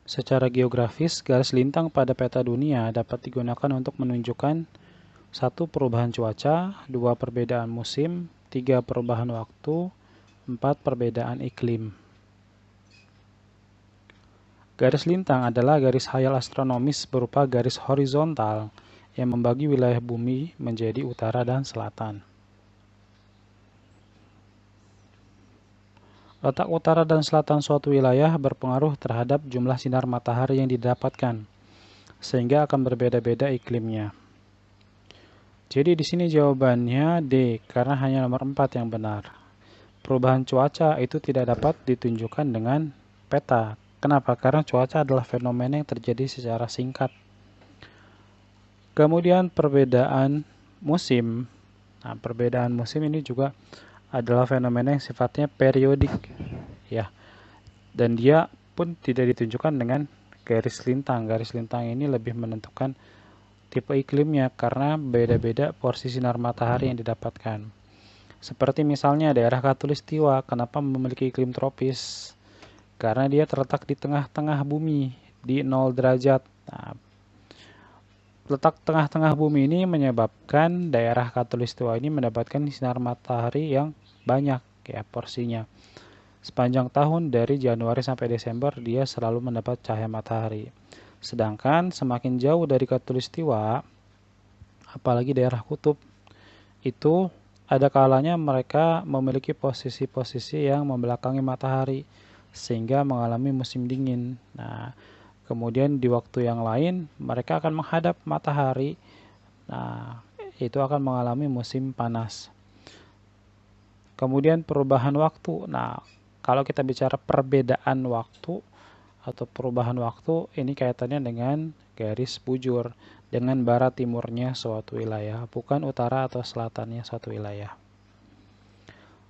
Secara geografis, garis lintang pada peta dunia dapat digunakan untuk menunjukkan 1. Perubahan cuaca, 2. Perbedaan musim, 3. Perubahan waktu, 4. Perbedaan iklim. Garis lintang adalah garis khayal astronomis berupa garis horizontal yang membagi wilayah bumi menjadi utara dan selatan. Letak utara dan selatan suatu wilayah berpengaruh terhadap jumlah sinar matahari yang didapatkan, sehingga akan berbeda-beda iklimnya. Jadi di sini jawabannya D, karena hanya nomor 4 yang benar. Perubahan cuaca itu tidak dapat ditunjukkan dengan peta. Kenapa? Karena cuaca adalah fenomena yang terjadi secara singkat. Kemudian perbedaan musim. Nah, perbedaan musim ini juga adalah fenomena yang sifatnya periodik, ya. Dan dia pun tidak ditunjukkan dengan garis lintang. Garis lintang ini lebih menentukan tipe iklimnya karena beda-beda porsi sinar matahari yang didapatkan. Seperti misalnya daerah Khatulistiwa, kenapa memiliki iklim tropis? Karena dia terletak di tengah-tengah bumi, di 0 derajat. Nah, letak tengah-tengah bumi ini menyebabkan daerah Khatulistiwa ini mendapatkan sinar matahari yang banyak, ya, porsinya. Sepanjang tahun dari Januari sampai Desember dia selalu mendapat cahaya matahari. Sedangkan semakin jauh dari Khatulistiwa, apalagi daerah kutub, itu ada kalanya mereka memiliki posisi-posisi yang membelakangi matahari sehingga mengalami musim dingin. Nah, kemudian di waktu yang lain mereka akan menghadap matahari. Nah, itu akan mengalami musim panas. Kemudian perubahan waktu. Nah, kalau kita bicara perbedaan waktu atau perubahan waktu, ini kaitannya dengan garis bujur, dengan barat timurnya suatu wilayah, bukan utara atau selatannya suatu wilayah.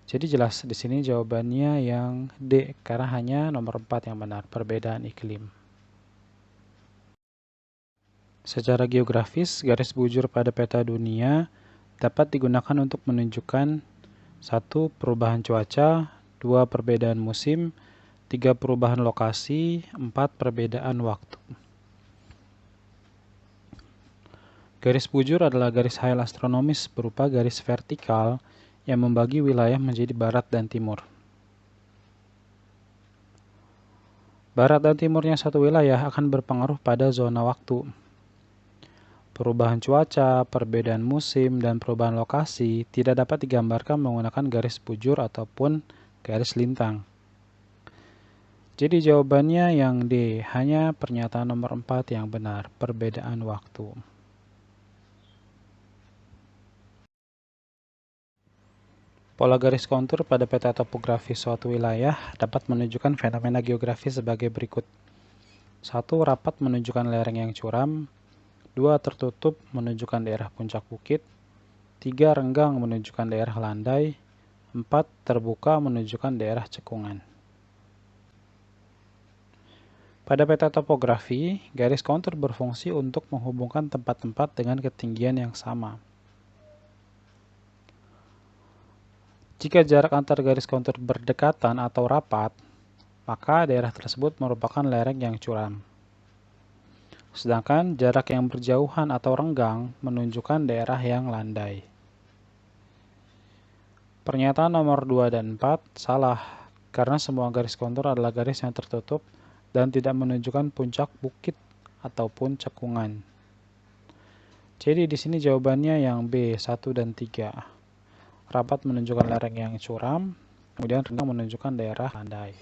Jadi jelas di sini jawabannya yang D, karena hanya nomor 4 yang benar, perbedaan iklim. Secara geografis, garis bujur pada peta dunia dapat digunakan untuk menunjukkan 1. Perubahan cuaca, 2. Perbedaan musim, 3. Perubahan lokasi, 4. Perbedaan waktu. Garis bujur adalah garis khayal astronomis berupa garis vertikal yang membagi wilayah menjadi barat dan timur. Barat dan timurnya satu wilayah akan berpengaruh pada zona waktu. Perubahan cuaca, perbedaan musim, dan perubahan lokasi tidak dapat digambarkan menggunakan garis bujur ataupun garis lintang. Jadi jawabannya yang D, hanya pernyataan nomor 4 yang benar, perbedaan waktu. Pola garis kontur pada peta topografi suatu wilayah dapat menunjukkan fenomena geografis sebagai berikut. 1. Rapat menunjukkan lereng yang curam. 2. Tertutup menunjukkan daerah puncak bukit. 3. Renggang menunjukkan daerah landai. 4. Terbuka menunjukkan daerah cekungan. Pada peta topografi, garis kontur berfungsi untuk menghubungkan tempat-tempat dengan ketinggian yang sama. Jika jarak antar garis kontur berdekatan atau rapat, maka daerah tersebut merupakan lereng yang curam. Sedangkan jarak yang berjauhan atau renggang menunjukkan daerah yang landai. Pernyataan nomor 2 dan 4 salah, karena semua garis kontur adalah garis yang tertutup dan tidak menunjukkan puncak bukit ataupun cekungan. Jadi di sini jawabannya yang B, 1 dan 3. Rapat menunjukkan lereng yang curam, kemudian renggang menunjukkan daerah landai.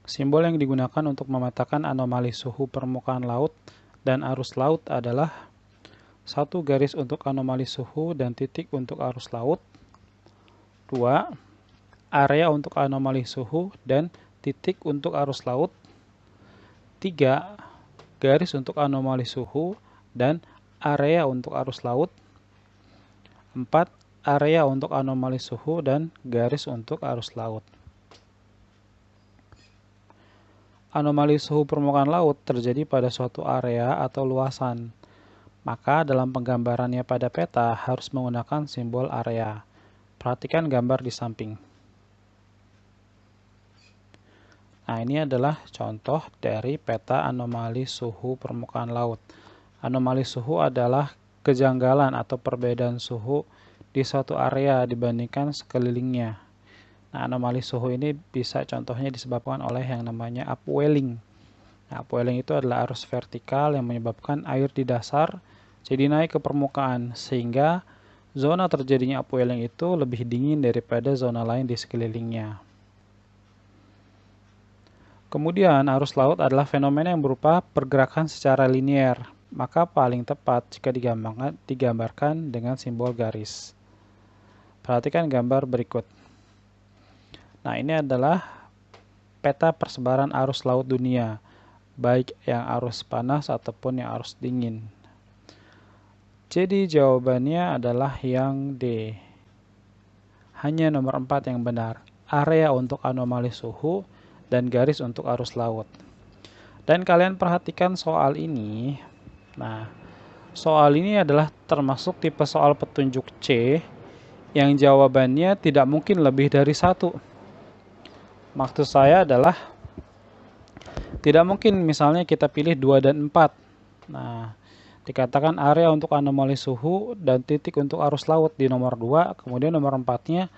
Simbol yang digunakan untuk memetakan anomali suhu permukaan laut dan arus laut adalah 1. Garis untuk anomali suhu dan titik untuk arus laut. 2. Area untuk anomali suhu dan titik untuk arus laut. 3. Garis untuk anomali suhu dan area untuk arus laut. 4. Area untuk anomali suhu dan garis untuk arus laut. Anomali suhu permukaan laut terjadi pada suatu area atau luasan. Maka dalam penggambarannya pada peta harus menggunakan simbol area. Perhatikan gambar di samping. Nah, ini adalah contoh dari peta anomali suhu permukaan laut. Anomali suhu adalah kejanggalan atau perbedaan suhu di suatu area dibandingkan sekelilingnya. Nah, anomali suhu ini bisa contohnya disebabkan oleh yang namanya upwelling. Nah, upwelling itu adalah arus vertikal yang menyebabkan air di dasar jadi naik ke permukaan, sehingga zona terjadinya upwelling itu lebih dingin daripada zona lain di sekelilingnya. Kemudian, arus laut adalah fenomena yang berupa pergerakan secara linier, maka paling tepat jika digambarkan dengan simbol garis. Perhatikan gambar berikut. Nah, ini adalah peta persebaran arus laut dunia, baik yang arus panas ataupun yang arus dingin. Jadi jawabannya adalah yang D. Hanya nomor 4 yang benar. Area untuk anomali suhu dan garis untuk arus laut. Dan kalian perhatikan soal ini. Nah, soal ini adalah termasuk tipe soal petunjuk C yang jawabannya tidak mungkin lebih dari 1. Maksud saya adalah tidak mungkin misalnya kita pilih 2 dan 4. Nah, dikatakan area untuk anomali suhu dan titik untuk arus laut di nomor 2, kemudian nomor 4-nya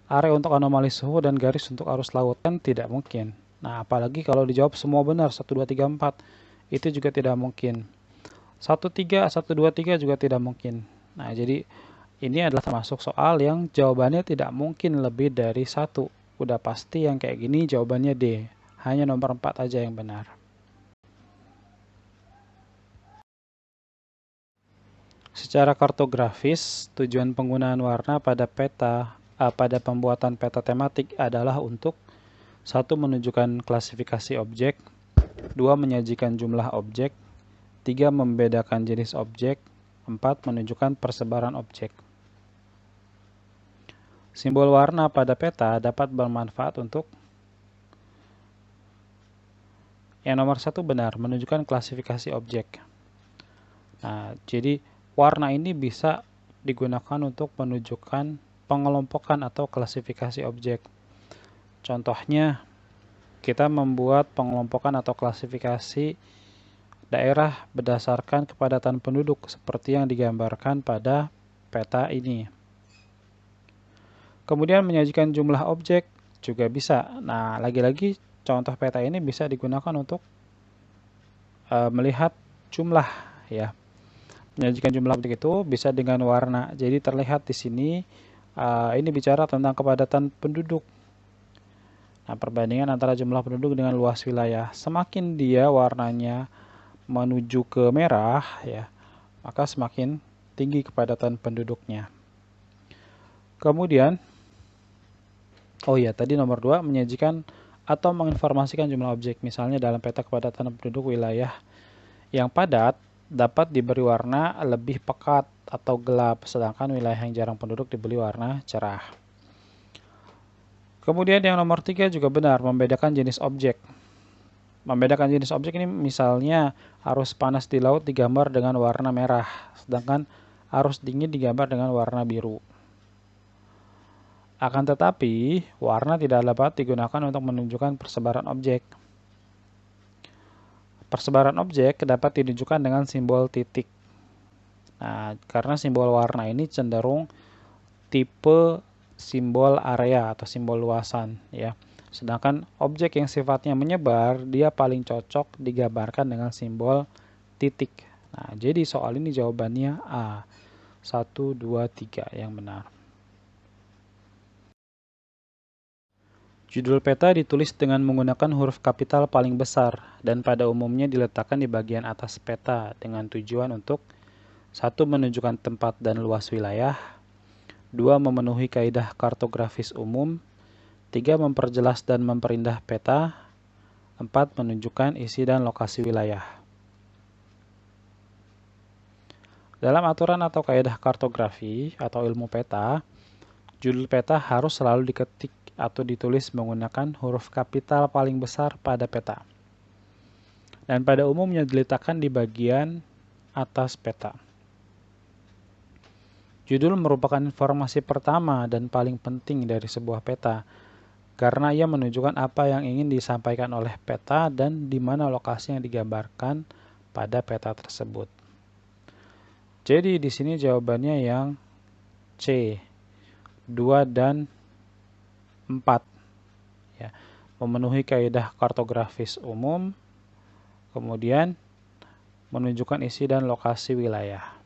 area untuk anomali suhu dan garis untuk arus laut, kan tidak mungkin. Nah, apalagi kalau dijawab semua benar, 1, 2, 3, 4, itu juga tidak mungkin. 1, 3, 1, 2, 3 juga tidak mungkin. Nah, jadi ini adalah termasuk soal yang jawabannya tidak mungkin lebih dari 1. Udah pasti yang kayak gini jawabannya D. Hanya nomor 4 aja yang benar. Secara kartografis, tujuan penggunaan warna pada pembuatan peta tematik adalah untuk 1. Menunjukkan klasifikasi objek, 2. Menyajikan jumlah objek, 3. Membedakan jenis objek, 4. Menunjukkan persebaran objek. Simbol warna pada peta dapat bermanfaat untuk yang nomor 1 benar, menunjukkan klasifikasi objek. Nah, jadi warna ini bisa digunakan untuk menunjukkan pengelompokan atau klasifikasi objek. Contohnya, kita membuat pengelompokan atau klasifikasi daerah berdasarkan kepadatan penduduk seperti yang digambarkan pada peta ini. Kemudian menyajikan jumlah objek juga bisa. Nah, lagi-lagi contoh peta ini bisa digunakan untuk melihat jumlah, ya. Menyajikan jumlah objek itu bisa dengan warna. Jadi terlihat di sini ini bicara tentang kepadatan penduduk. Nah, perbandingan antara jumlah penduduk dengan luas wilayah. Semakin dia warnanya menuju ke merah, ya, maka semakin tinggi kepadatan penduduknya. Kemudian, tadi nomor 2, menyajikan atau menginformasikan jumlah objek. Misalnya dalam peta kepadatan penduduk wilayah yang padat dapat diberi warna lebih pekat atau gelap, sedangkan wilayah yang jarang penduduk diberi warna cerah. Kemudian yang nomor 3 juga benar, membedakan jenis objek. Membedakan jenis objek ini misalnya arus panas di laut digambar dengan warna merah, sedangkan arus dingin digambar dengan warna biru. Akan tetapi, warna tidak dapat digunakan untuk menunjukkan persebaran objek. Persebaran objek dapat ditunjukkan dengan simbol titik. Nah, karena simbol warna ini cenderung tipe simbol area atau simbol luasan, ya. Sedangkan objek yang sifatnya menyebar, dia paling cocok digambarkan dengan simbol titik. Nah, jadi soal ini jawabannya A. 1, 2, 3 yang benar. Judul peta ditulis dengan menggunakan huruf kapital paling besar dan pada umumnya diletakkan di bagian atas peta dengan tujuan untuk 1. Menunjukkan tempat dan luas wilayah, 2. Memenuhi kaidah kartografis umum, 3. Memperjelas dan memperindah peta, 4. Menunjukkan isi dan lokasi wilayah. Dalam aturan atau kaidah kartografi atau ilmu peta, judul peta harus selalu diketik atau ditulis menggunakan huruf kapital paling besar pada peta. Dan pada umumnya diletakkan di bagian atas peta. Judul merupakan informasi pertama dan paling penting dari sebuah peta. karena ia menunjukkan apa yang ingin disampaikan oleh peta dan di mana lokasi yang digambarkan pada peta tersebut. Jadi di sini jawabannya yang C, 2 dan 4. Ya, memenuhi kaidah kartografis umum, kemudian menunjukkan isi dan lokasi wilayah.